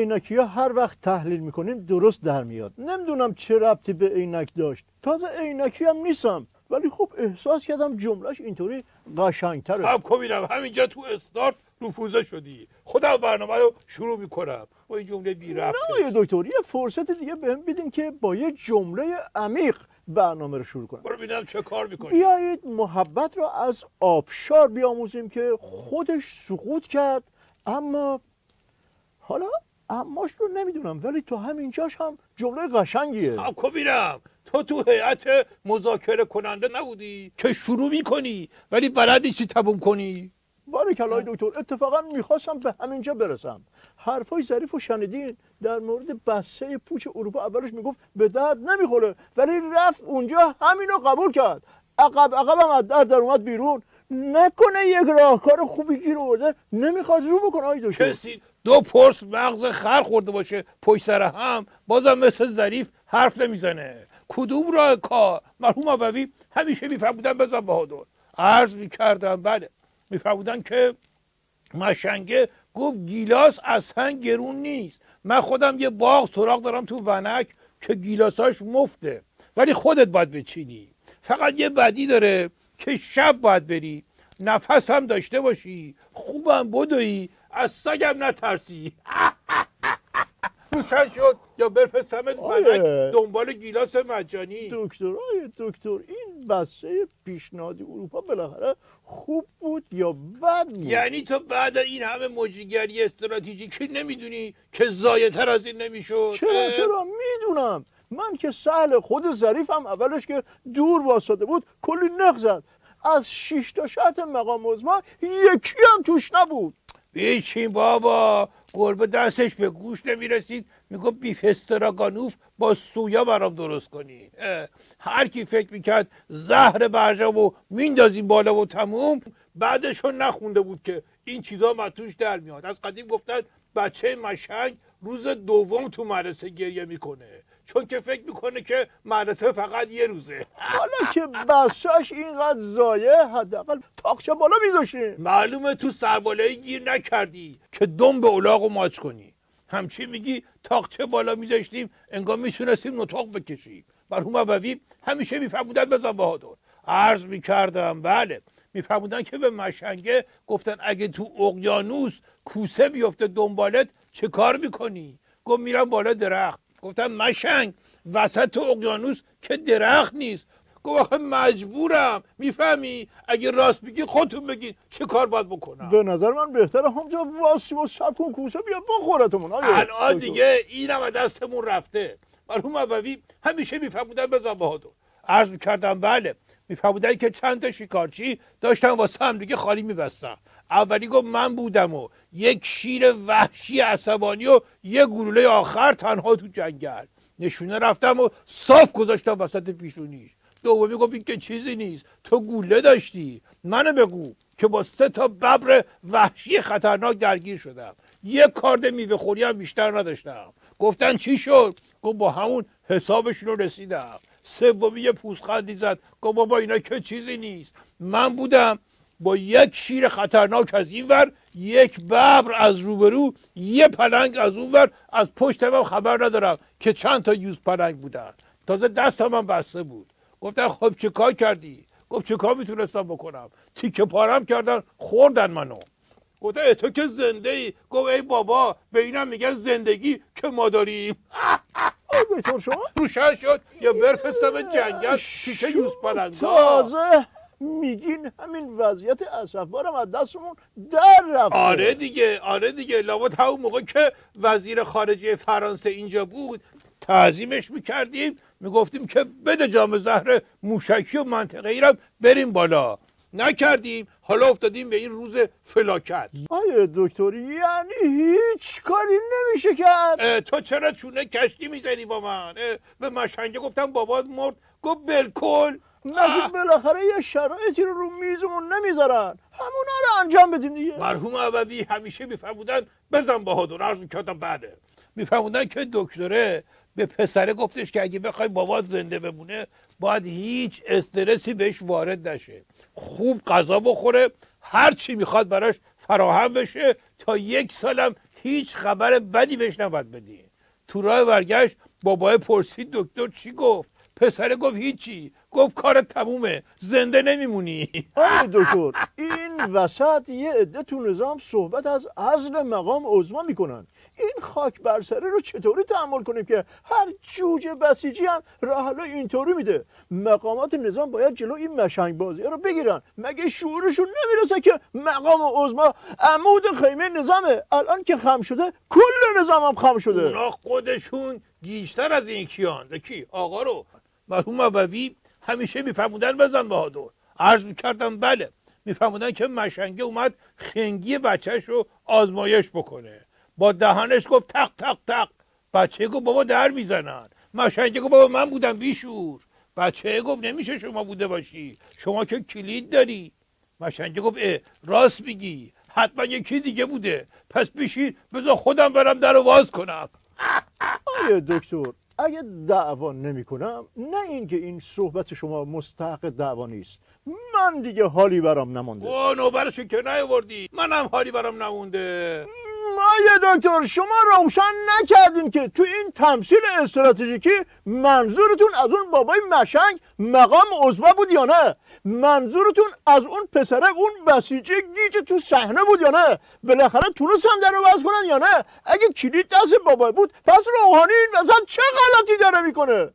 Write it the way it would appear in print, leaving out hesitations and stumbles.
عینکی ها هر وقت تحلیل میکنیم درست در میاد. نمیدونم چه ربطی به عینک داشت. تازه عینکی هم نیستم، ولی خب احساس کردم جملهش اینطوری قشنگتره. خب ببینم همینجا تو استارت رفوزه شدی. خودم برنامه رو شروع میکنم با این جمله بی ربط. نه دکتر، یه فرصت دیگه بهم بدین که با یه جمله عمیق برنامه رو شروع کنم. برو ببینم چه کار میکنی. بیایید محبت را از آبشار بیاموزیم که خودش سقوط کرد، اما حالا اماش رو نمیدونم، ولی تو همینجاش هم جمله قشنگیه. خب ببینم تو هیئت مذاکره کننده نبودی که شروع میکنی ولی بلد نیستی تموم کنی؟ باریکلا دکتر، اتفاقا میخواستم به همینجا برسم. حرفای ظریف رو شنیدین در مورد بسته پوچ اروپا. اولش میگفت به درد نمیخوره، ولی رفت اونجا همینو قبول کرد. عقب هم از در اومد بیرون. نکنه یک راهکار خوبی گیر آورده نمیخواد رو بکنه. آی دکتر، کسی دو پرس مغز خر خورده باشه پشت سر هم بازم مثل ظریف حرف نمیزنه. کدوم راه کار؟ مرحوم ابوی همیشه میفرمودن بزن بهادر. عرض میکردم بله، میفرمودن که مشنگه گفت گیلاس اصلا گرون نیست. من خودم یه باغ سراغ دارم تو ونک که گیلاساش مفته، ولی خودت باید بچینی. فقط یه بدی داره که شب باید بری، نفس هم داشته باشی، خوبم بدوی، از سگم نترسی. روشن شد یا بفرستمت ونک دنبال گیلاس مجانی؟ دکتر این بسته پیشنهادی اروپا بالاخره خوب بود یا بد بود؟ یعنی تو بعد این همه مجریگری استراتژیکی نمیدونی که ضایع‌تر از این نمیشد؟ چرا میدونم. من که سهل خود ظریفم اولش که دور واسطه بود کلی نق زد. از 6 تا شرط مقام عظما یکی هم توش نبود. بیچین بابا، گربه دستش به گوش نمیرسید میگو بیف استراگانوف با سویا برام درست کنی. هر کی فکر میکرد زهر برجامو میندازیم بالا و تموم، بعدشو نخونده بود که این چیزا متوش در میاد. از قدیم گفتن بچه مشنگ روز دوم تو مدرسه گریه میکنه، چون که فکر میکنه که مدرسه فقط یه روزه. حالا که بساش اینقدر زایه، حداقل تاقچه بالا میذاشیم. معلومه تو سربالایی گیر نکردی که دم به الاغو ماچ کنی. همچی میگی تاقچه بالا میذاشتیم انگار میتونستیم نطاق بکشیم. مرحوم ابوی همیشه میفرمودن بزن بهادر. عرض میکردم بله، میفرمودن که به مشنگه گفتن اگه تو اقیانوس کوسه بیفته دنبالت چه کار میکنی؟ گفت میرم بالا درخت. گفتم مشنگ وسط اقیانوس که درخت نیست. گفت آخه مجبورم، میفهمی؟ اگه راست بگی خودتون بگید چه کار باید بکنم. به نظر من بهتره همجا واسی و سب کن کوسه بیا بخورتمون. الان دیگه اینم از دستمون رفته. مرحوم ابوی همیشه میفرمودن بزن بهادر. عرض میکردم بله، میفرمودن که چند تا شکارچی داشتن واسه هم دیگه خالی میبستن. اولی گفت من بودم و یک شیر وحشی عصبانی و یک گلوله آخر تنها تو جنگل. نشونه رفتم و صاف گذاشتم وسط پیشونیش. دومی گفت این که چیزی نیست، تو گوله داشتی، منو بگو که با 3 تا ببر وحشی خطرناک درگیر شدم، یک کارد میوه خوری هم بیشتر نداشتم. گفتن چی شد؟ گفت با همون حسابشون رو رسیدم. سومی یه پوزخندی زد گفت بابا اینا که چیزی نیست، من بودم با یک شیر خطرناک از این ور، یک ببر از روبرو، یه پلنگ از اون ور، از پشتم هم خبر ندارم که چند تا یوز پلنگ بودن. تازه دستم هم بسته بود. گفتن خب چه کار کردی؟ گفت چه کار میتونستم بکنم؟ تیکه پارم کردن خوردن منو. گفتن تو که زنده ای؟ گفت ای بابا به اینم میگن زندگی که ما داریم. بطور شما روشن شد یا برفستم جنگل پیش یوز پلنگا. تازه میگین همین وضعیت اسفبارم از دستمون در رفته. آره دیگه لابد همون موقع که وزیر خارجه فرانسه اینجا بود تعظیمش میکردیم، میگفتیم که بده جام زهر موشکی و منطقه ایرم بریم بالا. نکردیم، حالا افتادیم به این روز فلاکت. آیه دکتر یعنی هیچ کاری نمیشه کرد؟ تو چرا چونه کشتی میزنی با من؟ به مشنگه گفتم بابات مرد، گفت بالکل. مگه بالاخره یه شرایطی رو میزمون نمیذارن همونا رو انجام بدیم دیگه. مرحوم ابوی همیشه میفرمودن بزن بهادر. عرض میکردم بله، میفرمودن که دکتره به پسره گفتش که اگه بخوای بابات زنده بمونه باید هیچ استرسی بهش وارد نشه، خوب غذا بخوره، هر چی میخواد براش فراهم بشه، تا 1 سالم هیچ خبر بدی بهش نباید بدی. تو راه برگشت بابای پرسید دکتر چی گفت؟ پسره گفت هیچی، گفت کارت تمومه، زنده نمیمونی. آقای دکتر این وسط یه عده تو نظام صحبت از عزل مقام عظما میکنن. این خاک بر سره رو چطوری تحمل کنیم که هر جوجه بسیجی هم راه حل اینطوری میده؟ مقامات نظام باید جلو این مشنگ بازی رو بگیرن. مگه شعورشون نمیرسه که مقام عظما عمود خیمه نظامه؟ الان که خم شده کل نظام هم خم شده. اونا خودشون گیشتر از این کیان. کی آقا رو مرحوم ابوی همیشه میفرمودن بزن بهادر. عرض میکردم بله، میفرمودن که مشنگه اومد خنگی بچهش رو آزمایش بکنه، با دهانش گفت تق تق تق. بچه گفت بابا در میزنن. مشنگه گفت بابا من بودم بیشور. بچه گفت نمیشه شما بوده باشی، شما که کلید داری. مشنگه گفت راست میگی، حتما یکی دیگه بوده، پس بشین بذار خودم برم در رو باز کنم. آیه دکتر اگه دعوا نمی کنم، نه اینکه این صحبت شما مستحق دعوا نیست، من دیگه حالی برام نمونده. او نوبرشو که نیاوردی، منم حالی برام نمونده. آیه دکتر شما روشن نکردین که تو این تمثیل استراتژیکی منظورتون از اون بابای مشنگ مقام عظما بود یا نه؟ منظورتون از اون پسره اون بسیجی گیج تو صحنه بود یا نه؟ بالاخره تونستن در رو باز کنن یا نه؟ اگه کلید دست بابا بود پس روحانی این وسط چه غلطی داره میکنه؟